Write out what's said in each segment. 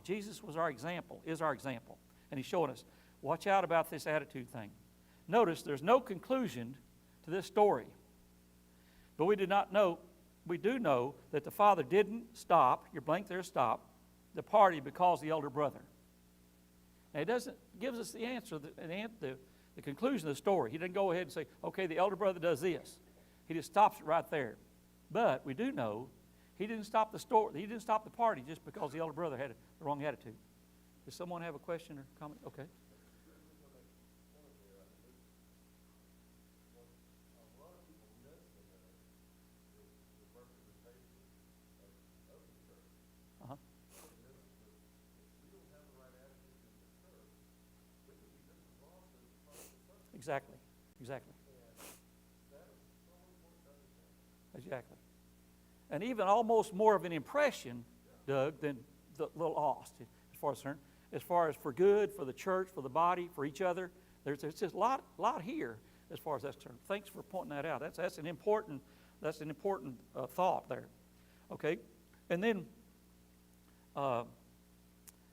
Jesus was our example, is our example. And he's showing us, watch out about this attitude thing. Notice there's no conclusion to this story. But we do know that the father didn't stop, your blank there, stop, the party because of the elder brother. Now, it gives us the answer, the conclusion of the story. He didn't go ahead and say, okay, the elder brother does this. He just stops it right there. But we do know he didn't stop the party just because the elder brother had the wrong attitude. Does someone have a question or comment? Okay. Exactly. And even almost more of an impression, Doug, than the little lost, as far as concerned. As far as for good, for the church, for the body, for each other. There's just a lot here as far as that's concerned. Thanks for pointing that out. That's an important thought there. Okay? And then,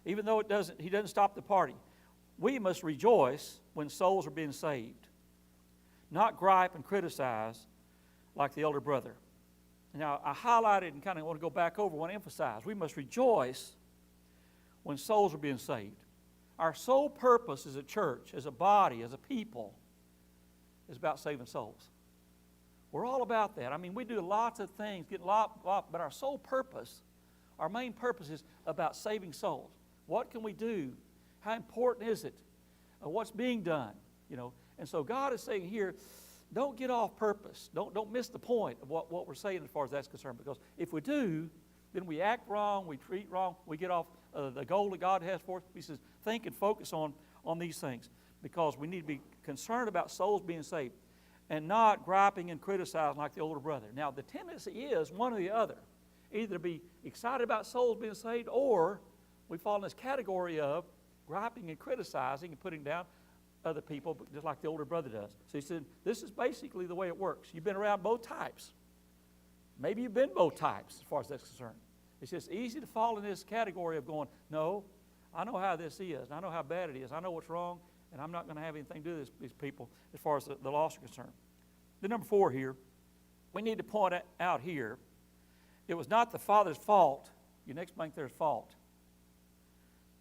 even though he doesn't stop the party, we must rejoice when souls are being saved, not gripe and criticize like the elder brother. Now, I highlighted and kind of want to go back over, want to emphasize, we must rejoice when souls are being saved. Our sole purpose as a church, as a body, as a people, is about saving souls. We're all about that. I mean, we do lots of things, but our sole purpose, our main purpose is about saving souls. What can we do? How important is it? What's being done? And so God is saying here, don't get off purpose. Don't miss the point of what we're saying as far as that's concerned. Because if we do, then we act wrong, we treat wrong, we get off the goal that God has for us. He says, think and focus on these things. Because we need to be concerned about souls being saved and not griping and criticizing like the older brother. Now, the tendency is one or the other. Either to be excited about souls being saved, or we fall in this category of griping and criticizing and putting down other people, just like the older brother does. So he said, this is basically the way it works. You've been around both types. Maybe you've been both types as far as that's concerned. It's just easy to fall in this category of going, no, I know how this is. I know how bad it is. I know what's wrong, and I'm not going to have anything to do with these people as far as the lost are concerned. Then number 4 here, we need to point out here, it was not the father's fault. Your next blank there's fault.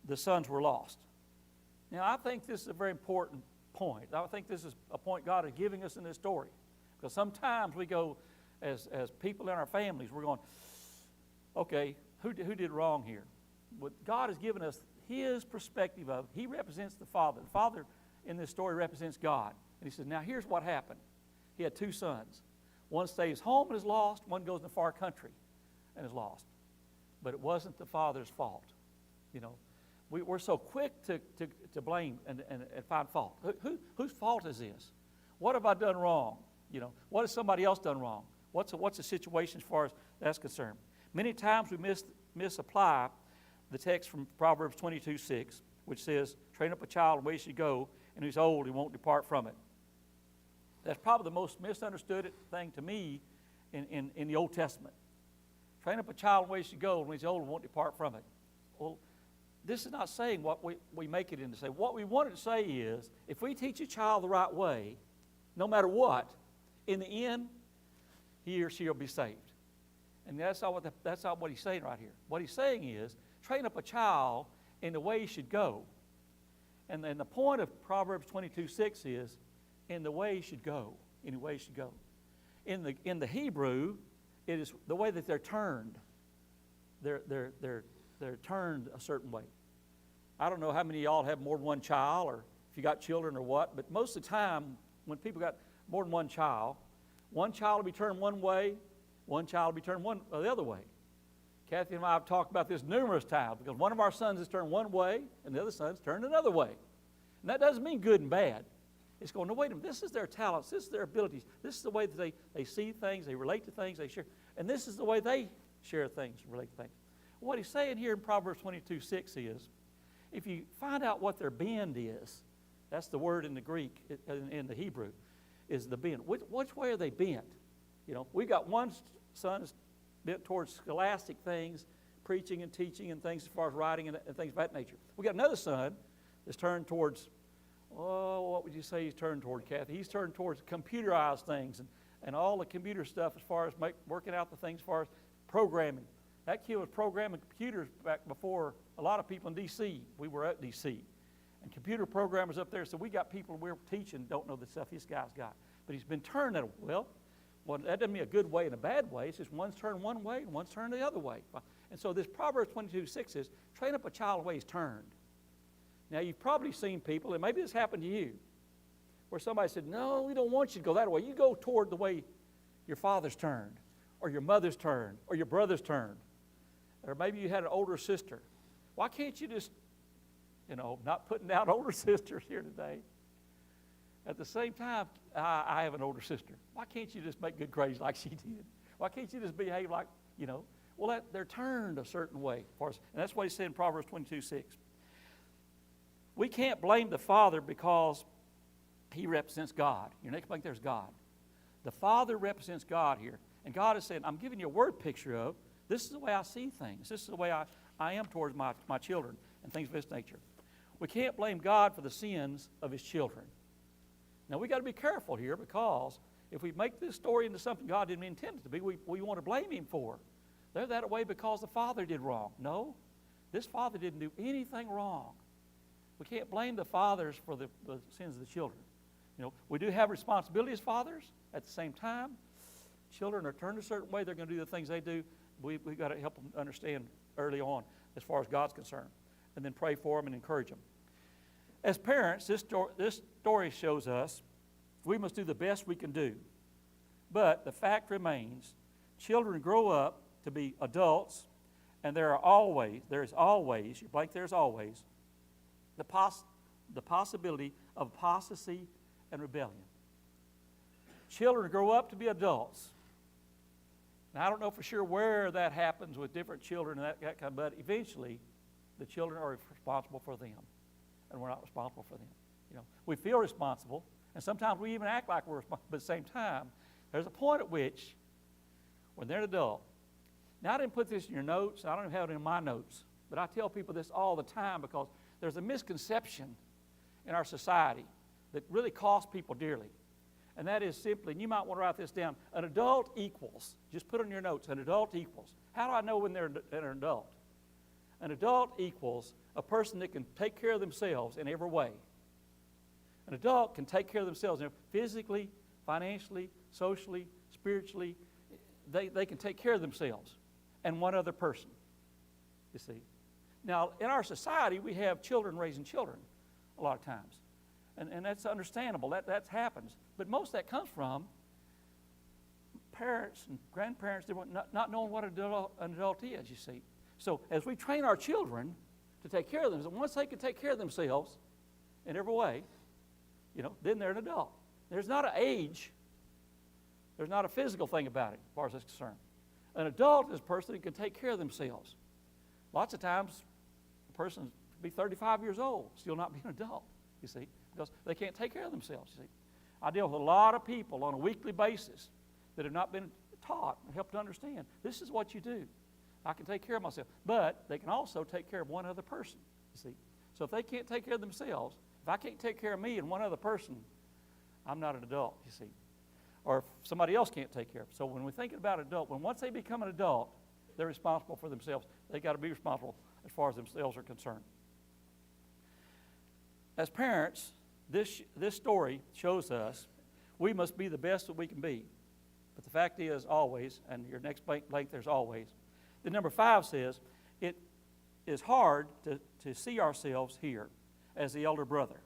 The sons were lost. Now, I think this is a very important point. I think this is a point God is giving us in this story. Because sometimes we go, as people in our families, we're going, okay, who did wrong here? But God has given us His perspective of, He represents the Father. The Father in this story represents God. And He says, now here's what happened. He had 2 sons. One stays home and is lost. One goes in a far country and is lost. But it wasn't the father's fault. We're so quick to blame and find fault. Whose fault is this? What have I done wrong? What has somebody else done wrong? What's the situation as far as that's concerned? Many times we misapply the text from Proverbs 22:6, which says, train up a child in the way he should go, and he's old, he won't depart from it. That's probably the most misunderstood thing to me in the Old Testament. Train up a child in the way he should go, and when he's old, he won't depart from it. Well, this is not saying what we make it into say. What we want it to say is, if we teach a child the right way, no matter what, in the end, he or she will be saved. And that's not what he's saying right here. What he's saying is, train up a child in the way he should go. And then the point of Proverbs 22:6 is, in the way he should go. In the way he should go. In the Hebrew, it is the way that they're turned. They're turned a certain way. I don't know how many of y'all have more than one child, or if you got children or what, but most of the time, when people got more than one child will be turned one way, one child will be turned the other way. Kathy and I have talked about this numerous times, because one of our sons is turned one way, and the other son's turned another way. And that doesn't mean good and bad. It's going, no, wait a minute, this is their talents, this is their abilities, this is the way that they see things, they relate to things, they share, and this is the way they share things, relate to things. What he's saying here in Proverbs 22:6 is, if you find out what their bend is, that's the word in the Greek, in the Hebrew, is the bend. Which way are they bent? We got one son is bent towards scholastic things, preaching and teaching and things as far as writing and things of that nature. We got another son that's turned towards, what would you say he's turned toward, Kathy? He's turned towards computerized things and all the computer stuff as far as working out the things as far as programming. That kid was programming computers back before a lot of people in D.C. We were at D.C. And computer programmers up there, so we got people we're teaching don't know the stuff this guy's got. But he's been turned that way. Well, that doesn't mean a good way and a bad way. It's just one's turned one way and one's turned the other way. And so this Proverbs 22:6 is, train up a child the way he's turned. Now, you've probably seen people, and maybe this happened to you, where somebody said, no, we don't want you to go that way. You go toward the way your father's turned, or your mother's turned, or your brother's turned. Or maybe you had an older sister. Why can't you just, not putting down older sisters here today. At the same time, I have an older sister. Why can't you just make good grades like she did? Why can't you just behave like, Well, they're turned a certain way. And that's what he said in Proverbs 22:6. We can't blame the father because he represents God. Your next blank there's God. The father represents God here. And God is saying, I'm giving you a word picture of, this is the way I see things. This is the way I am towards my children and things of this nature. We can't blame God for the sins of his children. Now, we got to be careful here, because if we make this story into something God didn't intend it to be, we want to blame him for. They're that way because the father did wrong. No, this father didn't do anything wrong. We can't blame the fathers for the sins of the children. We do have responsibility as fathers. At the same time, children are turned a certain way. They're going to do the things they do. We've got to help them understand early on as far as God's concerned, and then pray for them and encourage them. As parents, this story shows us we must do the best we can do. But the fact remains, children grow up to be adults, and there's always, you blank, there's always, the possibility of apostasy and rebellion. Children grow up to be adults. Now, I don't know for sure where that happens with different children and that kind, but eventually the children are responsible for them, and we're not responsible for them. We feel responsible, and sometimes we even act like we're responsible, but at the same time, there's a point at which, when they're an adult, now I didn't put this in your notes, I don't even have it in my notes, but I tell people this all the time because there's a misconception in our society that really costs people dearly. And that is simply, and you might want to write this down, an adult equals, just put it in your notes, an adult equals. How do I know when they're an adult? An adult equals a person that can take care of themselves in every way. An adult can take care of themselves physically, financially, socially, spiritually. They can take care of themselves and one other person, you see. Now, in our society, we have children raising children a lot of times. And that's understandable. That happens. But most of that comes from parents and grandparents not knowing what an adult is, you see. So as we train our children to take care of themselves, once they can take care of themselves in every way, then they're an adult. There's not an age. There's not a physical thing about it, as far as that's concerned. An adult is a person that can take care of themselves. Lots of times, a person could be 35 years old, still not be an adult, you see, because they can't take care of themselves, you see. I deal with a lot of people on a weekly basis that have not been taught and helped to understand, this is what you do. I can take care of myself. But they can also take care of one other person, you see. So if they can't take care of themselves, if I can't take care of me and one other person, I'm not an adult, you see. Or if somebody else can't take care of them. So when we're thinking about adult, once they become an adult, they're responsible for themselves. They've got to be responsible as far as themselves are concerned. As parents, this story shows us we must be the best that we can be. But the fact is always, and your next blank there's always. The number 5 says, it is hard to see ourselves here as the elder brother.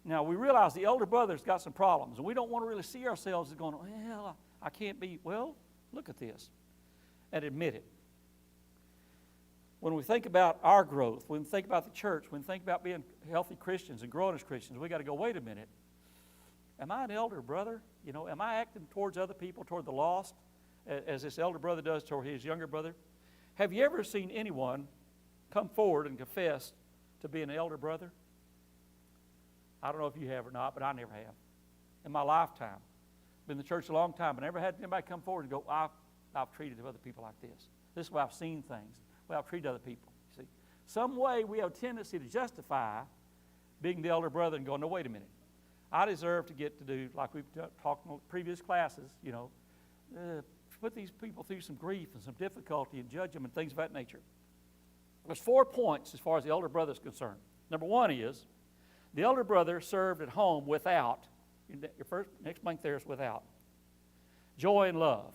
Now, we realize the elder brother's got some problems, and we don't want to really see ourselves as going, well, I can't be. Well, look at this and admit it. When we think about our growth, when we think about the church, when we think about being healthy Christians and growing as Christians, we got to go, wait a minute. Am I an elder brother? Am I acting towards other people, toward the lost, as this elder brother does toward his younger brother? Have you ever seen anyone come forward and confess to be an elder brother? I don't know if you have or not, but I never have. In my lifetime, been in the church a long time, but I never had anybody come forward and go, I've treated other people like this. This is why I've seen things. way I've treated other people. See, some way we have a tendency to justify being the elder brother and going, no, wait a minute. I deserve to get to do, like we've talked in previous classes, put these people through some grief and some difficulty and judge them and things of that nature. There's 4 points as far as the elder brother is concerned. Number 1 is, the elder brother served at home without, your next blank there is without, joy and love.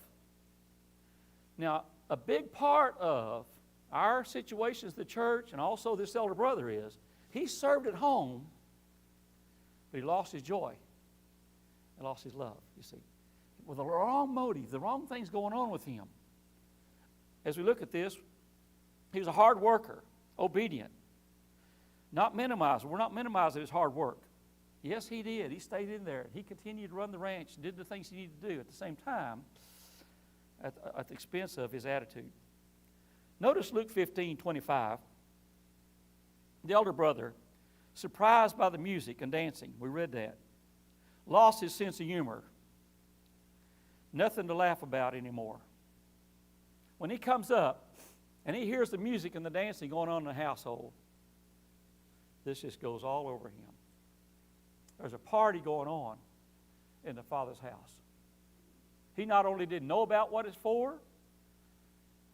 Now, a big part of our situation as the church and also this elder brother is, he served at home, but he lost his joy and lost his love, you see. With the wrong motive, the wrong things going on with him. As we look at this, he was a hard worker, obedient, not minimized. We're not minimizing his hard work. Yes, he did. He stayed in there. He continued to run the ranch and did the things he needed to do at the same time at the expense of his attitude. Notice Luke 15:25. The elder brother, surprised by the music and dancing, we read that, lost his sense of humor. Nothing to laugh about anymore. When he comes up and he hears the music and the dancing going on in the household, this just goes all over him. There's a party going on in the Father's house. He not only didn't know about what it's for,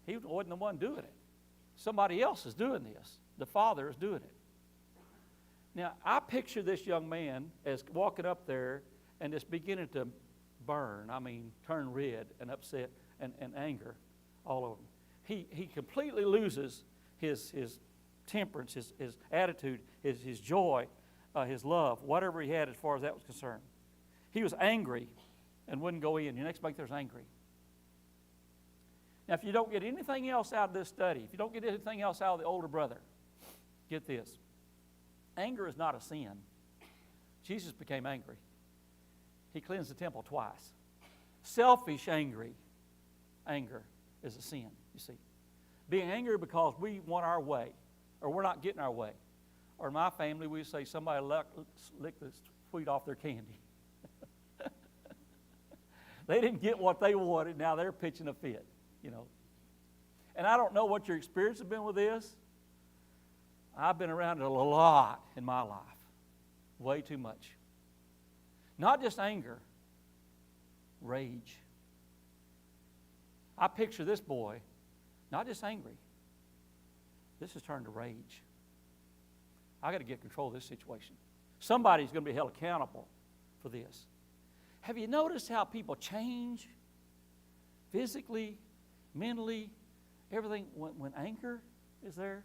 he wasn't the one doing it. Somebody else is doing this. The Father is doing it. Now, I picture this young man as walking up there and just beginning to burn, turn red and upset and anger all over him. He completely loses his temperance, his attitude, his joy, his love, whatever he had as far as that was concerned. He was angry and wouldn't go in. Your next blank there's angry. Now, if you don't get anything else out of this study, if you don't get anything else out of the older brother, get this. Anger is not a sin. Jesus became angry. He cleansed the temple twice. Selfish anger is a sin, you see. Being angry because we want our way, or we're not getting our way. Or in my family, we say somebody licked the sweet off their candy. They didn't get what they wanted, now they're pitching a fit, And I don't know what your experience has been with this. I've been around it a lot in my life. Way too much. Not just anger, rage. I picture this boy, not just angry. This has turned to rage. I got to get control of this situation. Somebody's going to be held accountable for this. Have you noticed how people change physically, mentally, everything when anger is there?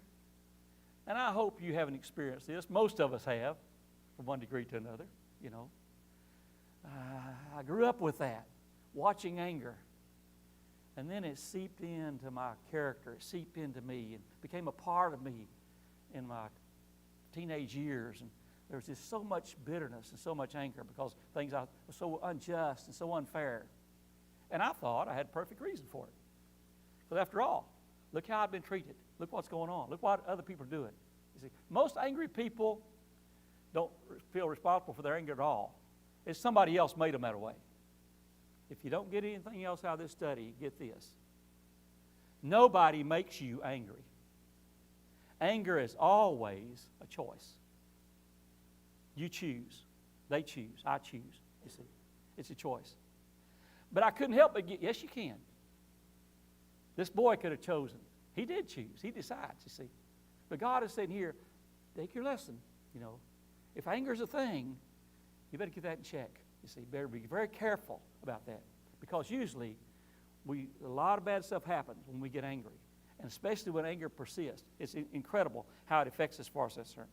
And I hope you haven't experienced this. Most of us have, from one degree to another, I grew up with that, watching anger. And then it seeped into my character. It seeped into me and became a part of me in my teenage years. And there was just so much bitterness and so much anger because things were so unjust and so unfair. And I thought I had perfect reason for it. But after all, look how I've been treated. Look what's going on. Look what other people are doing. You see, most angry people don't feel responsible for their anger at all. It's somebody else made them that way. If you don't get anything else out of this study, get this. Nobody makes you angry. Anger is always a choice. You choose. They choose. I choose. You see, it's a choice. But I couldn't help but yes, you can. This boy could have chosen. He did choose. He decides, you see. But God is saying here, take your lesson, If anger is a thing, you better get that in check. You see, better be very careful about that. Because usually, a lot of bad stuff happens when we get angry. And especially when anger persists. It's incredible how it affects us as far as that's concerned.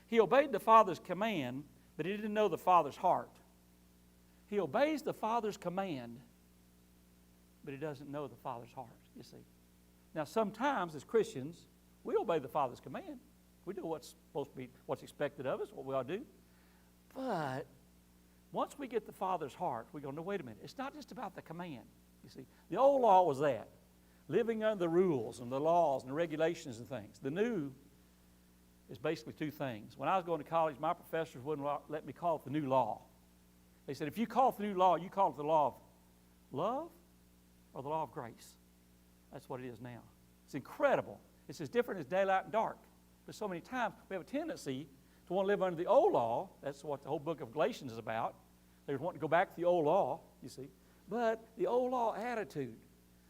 He obeyed the Father's command, but he didn't know the Father's heart. He obeys the Father's command, but he doesn't know the Father's heart, you see. Now, sometimes as Christians, we obey the Father's command. We do what's supposed to be, what's expected of us, what we ought to do. But once we get the Father's heart, we go, no, wait a minute. It's not just about the command, you see. The old law was that, living under the rules and the laws and the regulations and things. The new is basically two things. When I was going to college, my professors wouldn't let me call it the new law. They said, if you call it the new law, you call it the law of love or the law of grace. That's what it is now. It's incredible It's as different as daylight and dark. But so many times we have a tendency to want to live under the old law. That's what the whole book of Galatians is about. They want to go back to the old law, you see. But the old law attitude,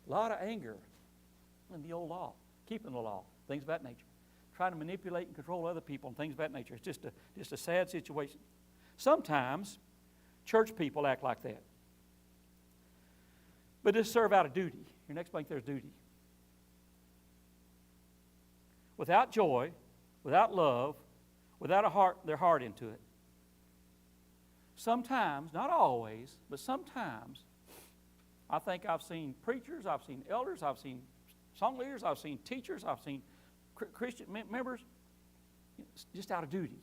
a lot of anger in the old law, keeping the law, things of that nature. Trying to manipulate and control other people and things of that nature. It's just a sad situation. Sometimes church people act like that. But just serve out of duty. Your next blank there's duty. Without joy, without love, without their heart into it. Sometimes, not always, but sometimes, I think I've seen preachers, I've seen elders, I've seen song leaders, I've seen teachers, I've seen Christian members, just out of duty.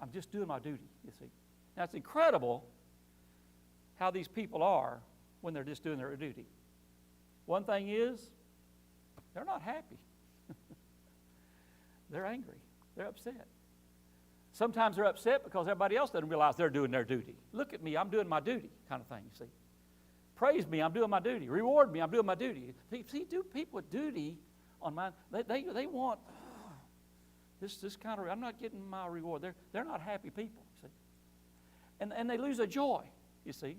I'm just doing my duty, you see. Now, it's incredible how these people are when they're just doing their duty. One thing is, they're not happy. They're angry. They're upset. Sometimes they're upset because everybody else doesn't realize they're doing their duty. Look at me, I'm doing my duty, kind of thing, you see. Praise me, I'm doing my duty. Reward me, I'm doing my duty. See, do people with duty on mine, they want this kind of, I'm not getting my reward. They're not happy people, see. And they lose their joy, you see.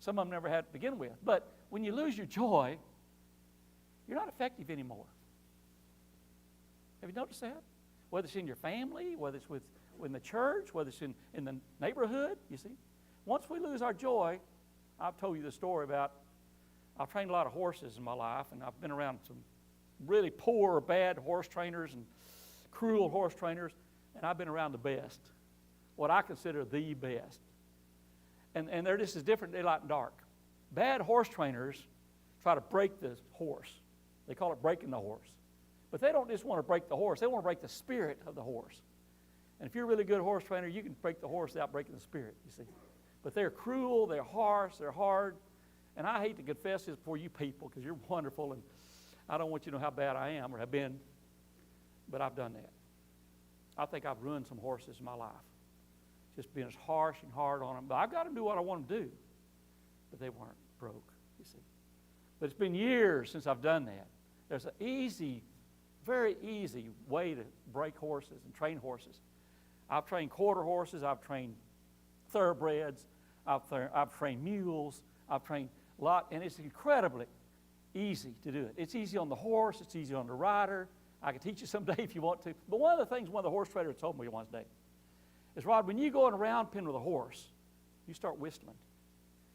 Some of them never had to begin with. But when you lose your joy, you're not effective anymore. Have you noticed that? Whether it's in your family, whether it's in the church, whether it's in the neighborhood, you see. Once we lose our joy, I've told you the story about, I've trained a lot of horses in my life, and I've been around some really poor or bad horse trainers and cruel horse trainers, and I've been around the best, what I consider the best. And they're just as different daylight and dark. Bad horse trainers try to break the horse. They call it breaking the horse. But they don't just want to break the horse. They want to break the spirit of the horse. And if you're a really good horse trainer, you can break the horse without breaking the spirit, you see. But they're cruel, they're harsh, they're hard. And I hate to confess this before you people because you're wonderful, and I don't want you to know how bad I am or have been, but I've done that. I think I've ruined some horses in my life. Just being as harsh and hard on them. But I've got to do what I want to do. But they weren't broke, you see. But it's been years since I've done that. There's an easy, very easy way to break horses and train horses. I've trained quarter horses. I've trained thoroughbreds. I've trained mules. I've trained a lot. And it's incredibly easy to do it. It's easy on the horse. It's easy on the rider. I can teach you someday if you want to. But one of the things one of the horse trainers told me one day is, Rod, when you go in a round pen with a horse, you start whistling.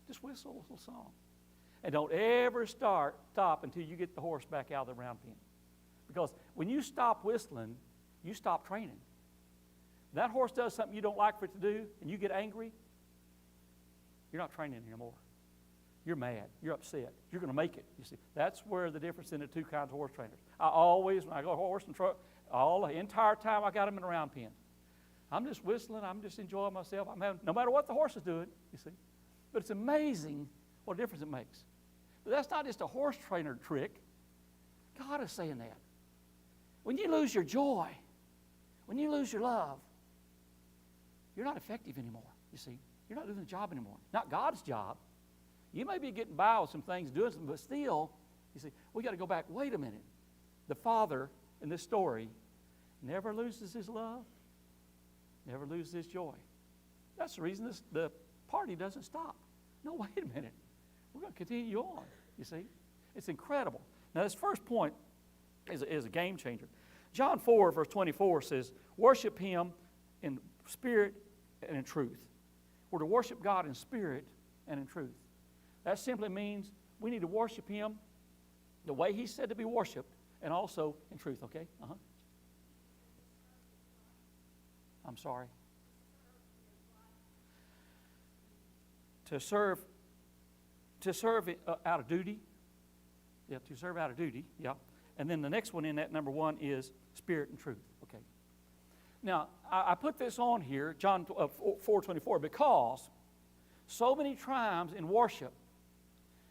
Just whistle a little song. And don't ever stop until you get the horse back out of the round pen. Because when you stop whistling, you stop training. That horse does something you don't like for it to do, and you get angry, you're not training anymore. You're mad. You're upset. You're going to make it, you see. That's where the difference in the two kinds of horse trainers. I always, when I go horse and truck, all the entire time I got them in a round pen. I'm just whistling. I'm just enjoying myself. I'm having, no matter what the horse is doing, you see. But it's amazing what a difference it makes. But that's not just a horse trainer trick. God is saying that. When you lose your joy, when you lose your love, you're not effective anymore, you see. You're not doing the job anymore. Not God's job. You may be getting by with some things, doing some, but still, you see, we got to go back. Wait a minute. The Father in this story never loses his love, never loses his joy. That's the reason the party doesn't stop. No, wait a minute. We're going to continue on, you see. It's incredible. Now, this first point is a game changer. John 4, verse 24 says, worship him in spirit and in truth. We're to worship God in spirit and in truth. That simply means we need to worship him the way he said to be worshiped and also in truth, okay? I'm sorry. To serve out of duty. Yeah, to serve out of duty, yeah. And then the next one in that, number one, is spirit and truth, okay? Now, I put this on here, John 4:24, because so many times in worship,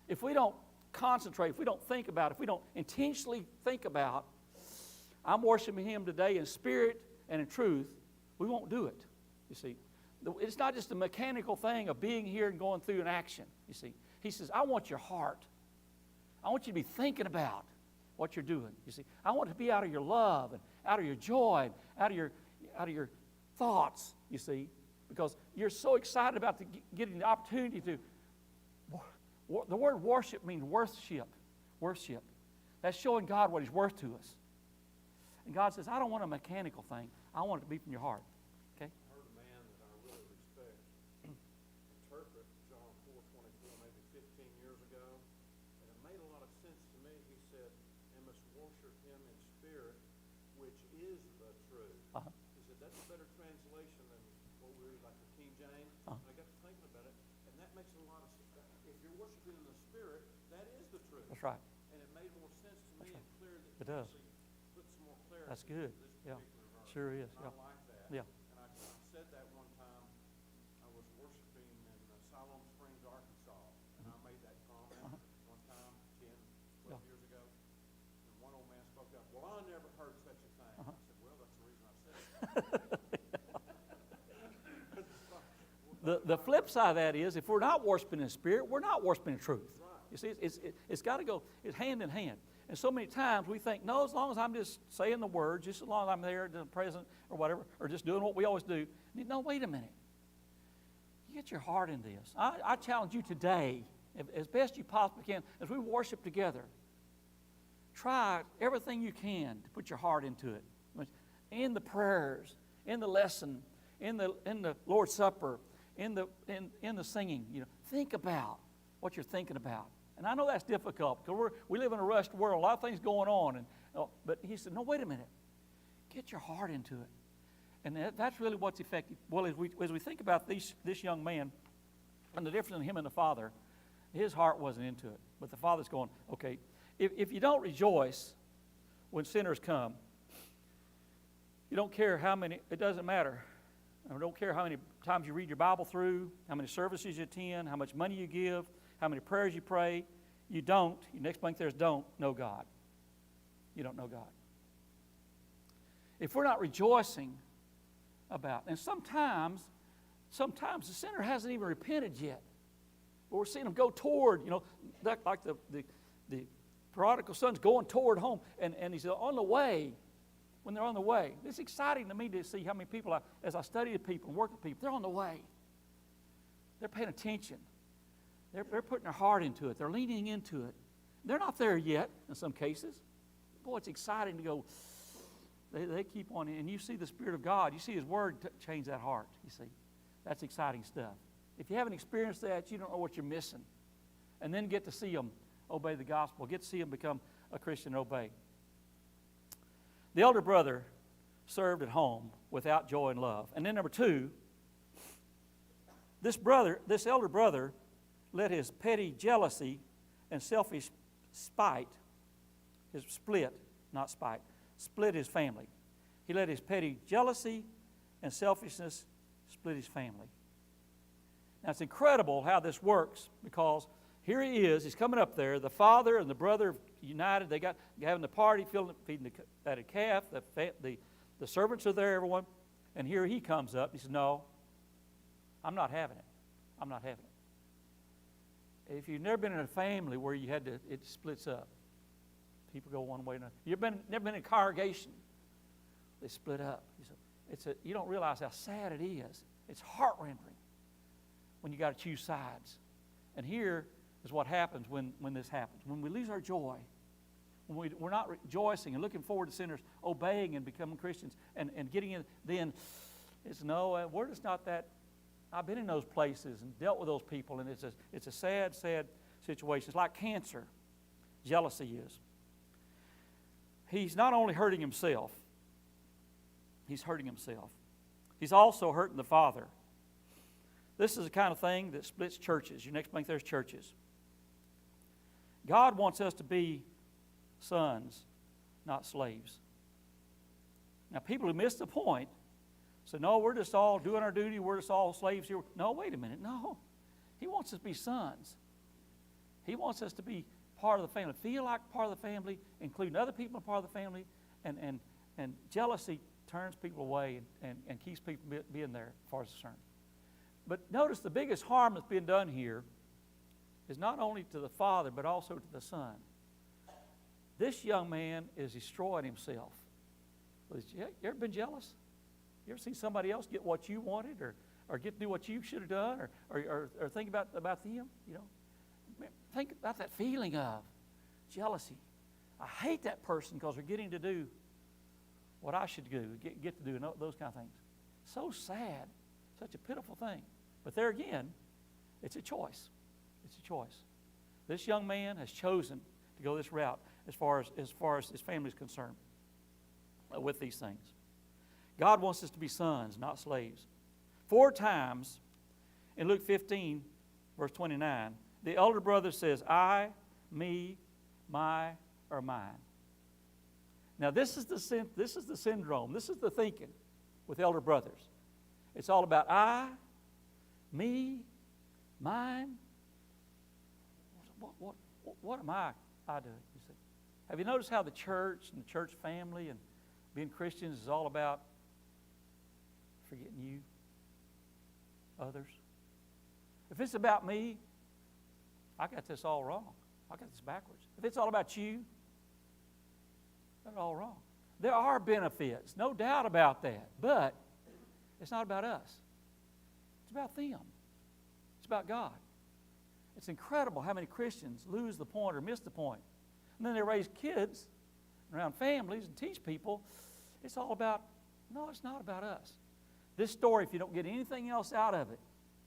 if we don't concentrate, if we don't think about it, if we don't intentionally think about, I'm worshiping him today in spirit and in truth, we won't do it, you see. It's not just a mechanical thing of being here and going through an action, you see. He says, I want your heart. I want you to be thinking about what you're doing. You see, I want it to be out of your love and out of your joy and out of your thoughts, you see, because you're so excited about getting the opportunity to. The word worship means worship. Worship. That's showing God what He's worth to us. And God says, I don't want a mechanical thing. I want it to be from your heart. Okay? I heard a man that I really respect interpret John 4:24 maybe 15 years ago, and it made a lot of sense to me. He said, and must worship Him in spirit, which is the truth. Uh-huh. He said, that's a better translation than what we read like the King James. Uh-huh. And I got to thinking about it, and that makes a lot of sense. If you're worshiping in the spirit, that is the truth. That's right. And it made more sense to me and clear that It does. put some more clarity. That's good. To this Yeah. particular verse. Sure is. And Yeah. I like that. Yeah. And I said that one time. I was worshiping in Siloam Springs, Arkansas, and I made that comment one time 10, 12 years ago. And one old man spoke up, well, I never heard such a thing. I said, well, that's the reason I said it. The flip side of that is, if we're not worshiping in spirit, we're not worshiping in truth. You see, it's got to go, it's hand in hand. And so many times we think, no, as long as I'm just saying the words, just as long as I'm there, present, or whatever, or just doing what we always do. No, wait a minute. You get your heart in this. I challenge you today, as best you possibly can, as we worship together, try everything you can to put your heart into it. In the prayers, in the lesson, in the Lord's Supper, in the singing, think about what you're thinking about. And I know that's difficult because we live in a rushed world, a lot of things going on. But he said, no, wait a minute. Get your heart into it. And that's really what's effective. Well, as we think about this young man and the difference in him and the father, his heart wasn't into it. But the father's going, okay, if you don't rejoice when sinners come, you don't care how many, it doesn't matter. I don't care how many times you read your Bible through, how many services you attend, how much money you give, how many prayers you pray. You don't, your next blank there is don't know God. You don't know God. If we're not rejoicing about, and sometimes the sinner hasn't even repented yet. But we're seeing them go toward, like the prodigal son's going toward home, and he's on the way. When they're on the way, it's exciting to me to see how many people, as I study the people and work with people, they're on the way. They're paying attention. They're putting their heart into it. They're leaning into it. They're not there yet in some cases. Boy, it's exciting to go. They keep on, and you see the Spirit of God. You see His Word change that heart, you see. That's exciting stuff. If you haven't experienced that, you don't know what you're missing. And then get to see them obey the gospel. Get to see them become a Christian and obey. The elder brother served at home without joy and love. And then number two, this elder brother let his petty jealousy and selfish spite, split his family. He let his petty jealousy and selfishness split his family. Now it's incredible how this works, because here he is, he's coming up there, the father and the brother united, they got having the party, feeding the fatted calf, the servants are there, everyone, and here he comes up, he says, no, I'm not having it. I'm not having it. If you've never been in a family where it splits up, people go one way or another. You've never been in a congregation, they split up. You don't realize how sad it is. It's heart-rending when you got to choose sides. And here is what happens when this happens. When we lose our joy, when we're not rejoicing and looking forward to sinners obeying and becoming Christians and getting in, then it's no, we're just not that. I've been in those places and dealt with those people, and it's a sad, sad situation. It's like cancer. Jealousy is. He's not only hurting himself, he's hurting himself. He's also hurting the Father. This is the kind of thing that splits churches. Your next blank there's churches. God wants us to be sons, not slaves. Now, people who miss the point say, no, we're just all doing our duty, we're just all slaves here. No, wait a minute, no. He wants us to be sons. He wants us to be part of the family, feel like part of the family, including other people part of the family, and jealousy turns people away and keeps people being there as far as concerned. But notice the biggest harm that's being done here is not only to the Father, but also to the Son. This young man is destroying himself. You ever been jealous? You ever seen somebody else get what you wanted, or get to do what you should have done, or think about them? You know, think about that feeling of jealousy. I hate that person because they're getting to do what I should do, get to do, and those kind of things. So sad, such a pitiful thing. But there again, it's a choice. It's a choice. This young man has chosen to go this route as far as his family is concerned with these things. God wants us to be sons, not slaves. 4 times in Luke 15, verse 29, the elder brother says, I, me, my, or mine. Now this is the syndrome. This is the thinking with elder brothers. It's all about I, me, mine. What am I doing? You see? Have you noticed how the church and the church family and being Christians is all about forgetting you, others? If it's about me, I got this all wrong. I got this backwards. If it's all about you, I got it all wrong. There are benefits, no doubt about that, but it's not about us. It's about them. It's about God. It's incredible how many Christians lose the point or miss the point. And then they raise kids around families and teach people. It's all about, no, it's not about us. This story, if you don't get anything else out of it,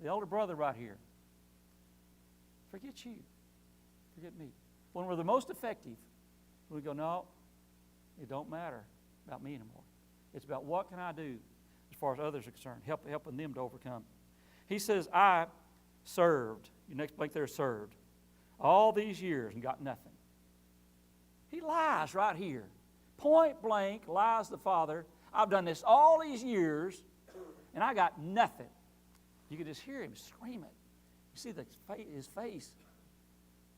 the elder brother right here, forget you, forget me. When we're the most effective, we go, no, it don't matter about me anymore. It's about what can I do as far as others are concerned, helping them to overcome. He says, I served. Your next blank there, served. All these years and got nothing. He lies right here. Point blank lies the father. I've done this all these years and I got nothing. You could just hear him screaming. You see his face.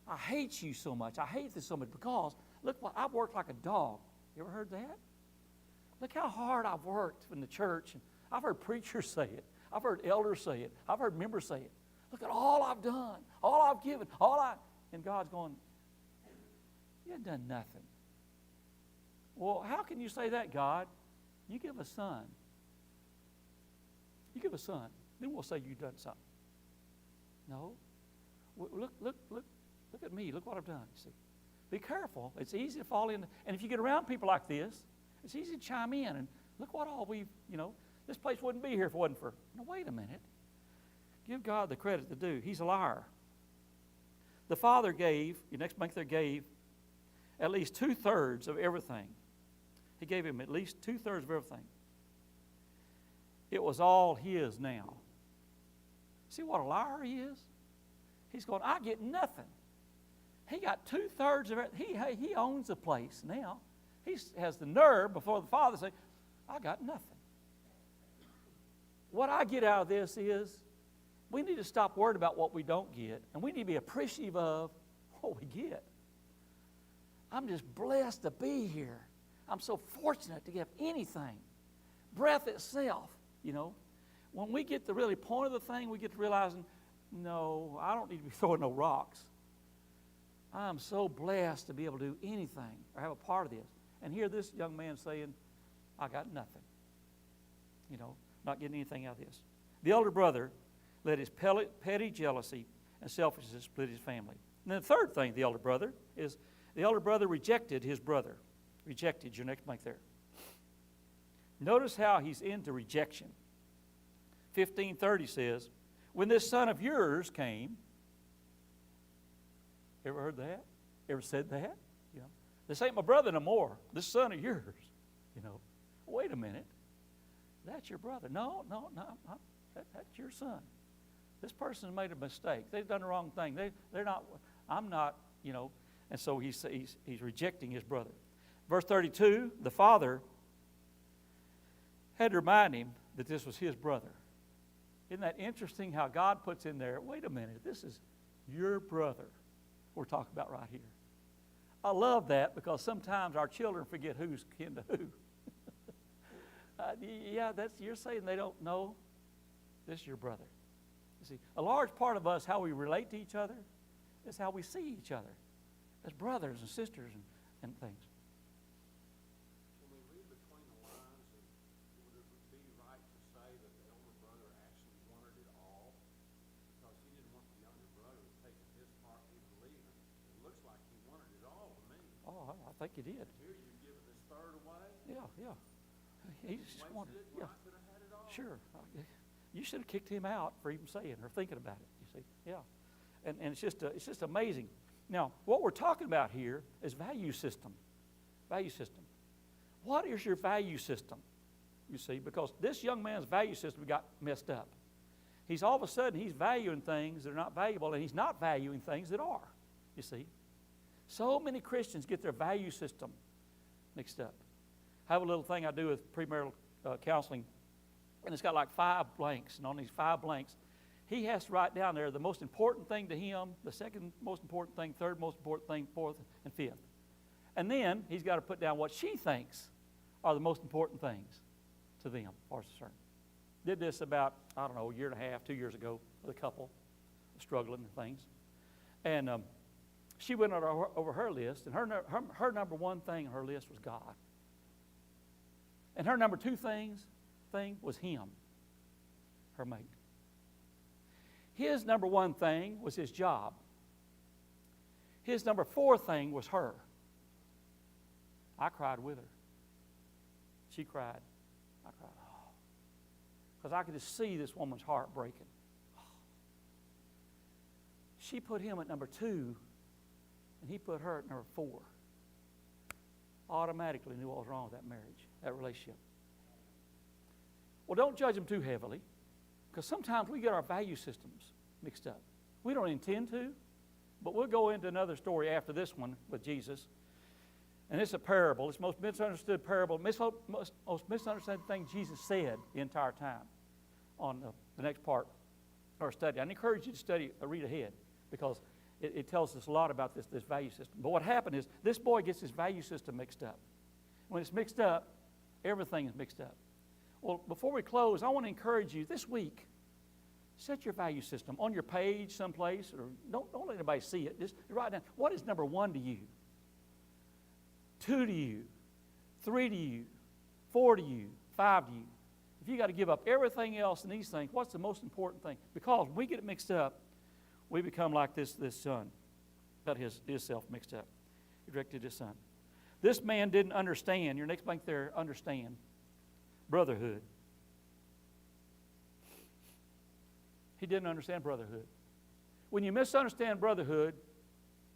I hate you so much. I hate this so much because, look, I've worked like a dog. You ever heard that? Look how hard I've worked in the church. And I've heard preachers say it. I've heard elders say it. I've heard members say it. Look at all I've done, all I've given, and God's going, you haven't done nothing. Well, how can you say that, God? You give a son. You give a son. Then we'll say you've done something. No. Look at me. Look what I've done, you see. Be careful. It's easy to fall in. And if you get around people like this, it's easy to chime in. And look what all we've, this place wouldn't be here if it wasn't for, no, wait a minute. Give God the credit to do. He's a liar. The father gave, your next blank there, gave at least 2/3 of everything. He gave him at least 2/3 of everything. It was all his now. See what a liar he is? He's going, I get nothing. He got 2/3 of it. He owns the place now. He has the nerve before the father to say, I got nothing. What I get out of this is we need to stop worrying about what we don't get, and we need to be appreciative of what we get. I'm just blessed to be here. I'm so fortunate to get anything. Breath itself, When we get the really point of the thing, we get to realizing, no, I don't need to be throwing no rocks. I'm so blessed to be able to do anything or have a part of this. And here this young man saying, I got nothing. Not getting anything out of this. The elder brother let his petty jealousy and selfishness split his family. And then the third thing, the elder brother rejected his brother. Rejected, your next blank there. Notice how he's into rejection. 15:30 says, when this son of yours came, ever heard that? Ever said that? This ain't my brother no more. This son of yours. Wait a minute. That's your brother. No. That's your son. This person made a mistake. They've done the wrong thing. They're not, I'm not, And so he's rejecting his brother. Verse 32, the father had to remind him that this was his brother. Isn't that interesting how God puts in there, wait a minute, this is your brother we're talking about right here. I love that because sometimes our children forget who's kin to who. You're saying they don't know. This is your brother. You see, a large part of us, how we relate to each other, is how we see each other as brothers and sisters and and things. When we read between the lines, would it be right to say that the elder brother actually wanted it all? Because he didn't want the younger brother taking his part even leaving. It looks like he wanted it all to me. Oh, I think he did. Here you've given this third away. Yeah, yeah. He just wanted, Wasted it when yeah. I could have had it all. Sure. You should have kicked him out for even saying or thinking about it, you see. Yeah. And it's just amazing. Now, what we're talking about here is value system. Value system. What is your value system? You see, because this young man's value system got messed up. He's all of a sudden, he's valuing things that are not valuable, and he's not valuing things that are, you see. So many Christians get their value system mixed up. I have a little thing I do with premarital counseling, and it's got like 5 blanks, and on these 5 blanks, he has to write down there the most important thing to him, the second most important thing, third most important thing, fourth, and fifth. And then he's got to put down what she thinks are the most important things to them, as far as concerned. Did this about, I don't know, a year and a half, 2 years ago with a couple struggling and things. And she went over her list, and her number 1 thing on her list was God. And her number 2 thing was him, her mate. His number 1 thing was his job. His number 4 thing was her. I cried with her. She cried. I cried. Oh. Because I could just see this woman's heart breaking. Oh. She put him at number 2, and he put her at number 4. Automatically knew what was wrong with that marriage, that relationship. Well, don't judge them too heavily, because sometimes we get our value systems mixed up. We don't intend to, but we'll go into another story after this one with Jesus. And it's a parable. It's the most misunderstood parable, most misunderstood thing Jesus said the entire time on the next part of our study. I encourage you to study, read ahead, because it tells us a lot about this value system. But what happened is this boy gets his value system mixed up. When it's mixed up, everything is mixed up. Well, before we close, I want to encourage you this week, set your value system on your page someplace, or don't let anybody see it. Just write down, what is number 1 to you? 2 to you? 3 to you? 4 to you? 5 to you? If you got to give up everything else in these things, what's the most important thing? Because when we get it mixed up, we become like this son. Got his self mixed up. He directed his son. This man didn't understand. Your next blank there, understand. Brotherhood. He didn't understand brotherhood. When you misunderstand brotherhood,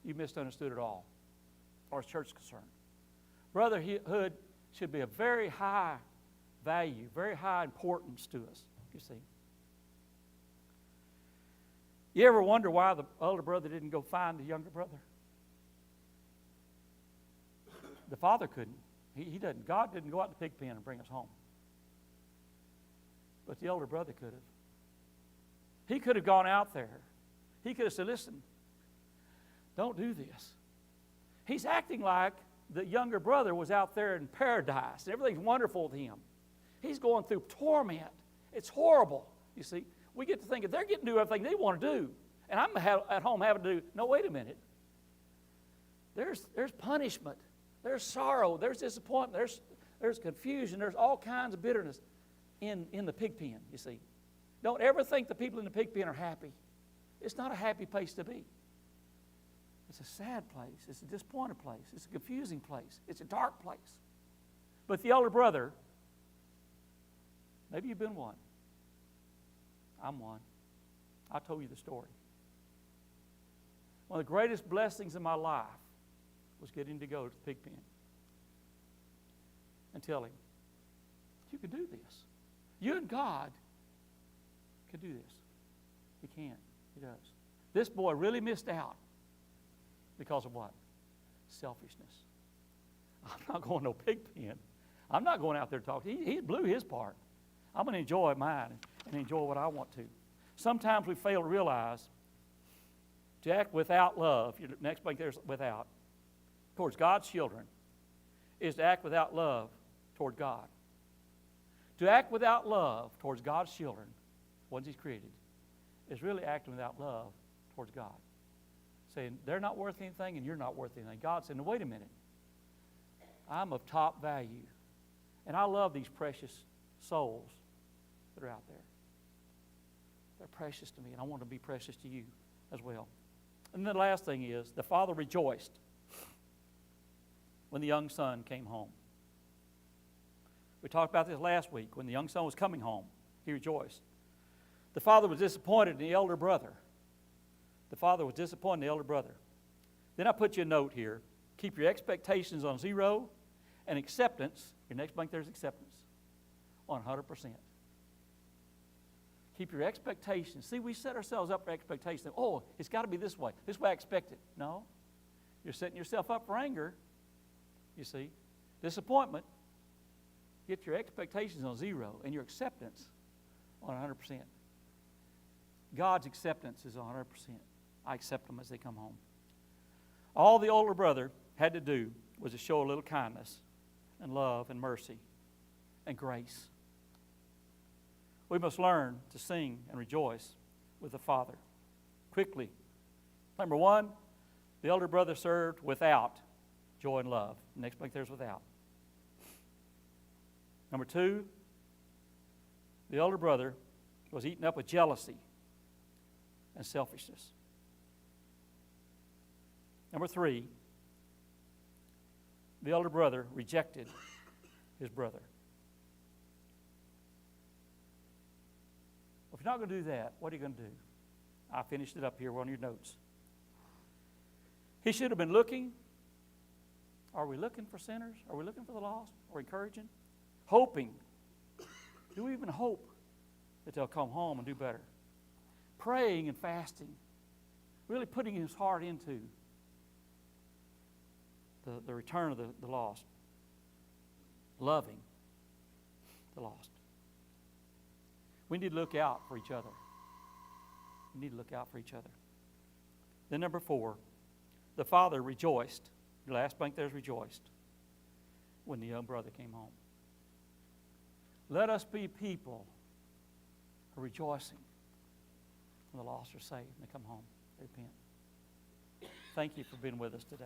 you misunderstood it all, as far as church is concerned. Brotherhood should be a very high value, very high importance to us, you see. You ever wonder why the older brother didn't go find the younger brother? The father couldn't. He doesn't. God didn't go out to the pig pen and bring us home. But the older brother could have. He could have gone out there. He could have said, listen, don't do this. He's acting like the younger brother was out there in paradise, and everything's wonderful with him. He's going through torment. It's horrible, you see. We get to thinking they're getting to do everything they want to do, and I'm at home having to do, no, wait a minute. There's punishment. There's sorrow. There's disappointment. There's confusion. There's all kinds of bitterness in the pig pen, you see. Don't ever think the people in the pig pen are happy. It's not a happy place to be. It's a sad place. It's a disappointed place. It's a confusing place. It's a dark place. But the elder brother, maybe you've been one. I'm one. I told you the story. One of the greatest blessings in my life was getting to go to the pig pen and tell him, you can do this. You and God can do this. He can. He does. This boy really missed out because of what? Selfishness. I'm not going to no pig pen. I'm not going out there to talk. He blew his part. I'm going to enjoy mine and enjoy what I want to. Sometimes we fail to realize to act without love, your next blank there's without, towards God's children, is to act without love toward God. To act without love towards God's children, ones He's created, is really acting without love towards God. Saying they're not worth anything and you're not worth anything. God said, no, wait a minute. I'm of top value. And I love these precious souls that are out there. They're precious to me, and I want to be precious to you as well. And then the last thing is, the father rejoiced when the young son came home. We talked about this last week. When the young son was coming home, he rejoiced. The father was disappointed in the elder brother. The father was disappointed in the elder brother. Then I put you a note here. Keep your expectations on 0 and acceptance. Your next blank there's acceptance on 100%. Keep your expectations. See, we set ourselves up for expectations. Oh, it's got to be this way. This way I expect it. No. You're setting yourself up for anger, you see. Disappointment. Get your expectations on 0 and your acceptance on 100%. God's acceptance is 100%. I accept them as they come home. All the older brother had to do was to show a little kindness and love and mercy and grace. We must learn to sing and rejoice with the Father. Quickly. Number 1, the elder brother served without joy and love. Next blank there's without. Number 2, the elder brother was eaten up with jealousy and selfishness. Number 3, the elder brother rejected his brother. If you're not going to do that, what are you going to do? I finished it up here on your notes. He should have been looking. Are we looking for sinners? Are we looking for the lost? Or encouraging? Hoping. Do we even hope that they'll come home and do better? Praying and fasting. Really putting his heart into the return of the lost. Loving the lost. We need to look out for each other. We need to look out for each other. Then number 4, the father rejoiced. Your last blank there's rejoiced when the young brother came home. Let us be people who are rejoicing when the lost are saved and they come home. They repent. Thank you for being with us today.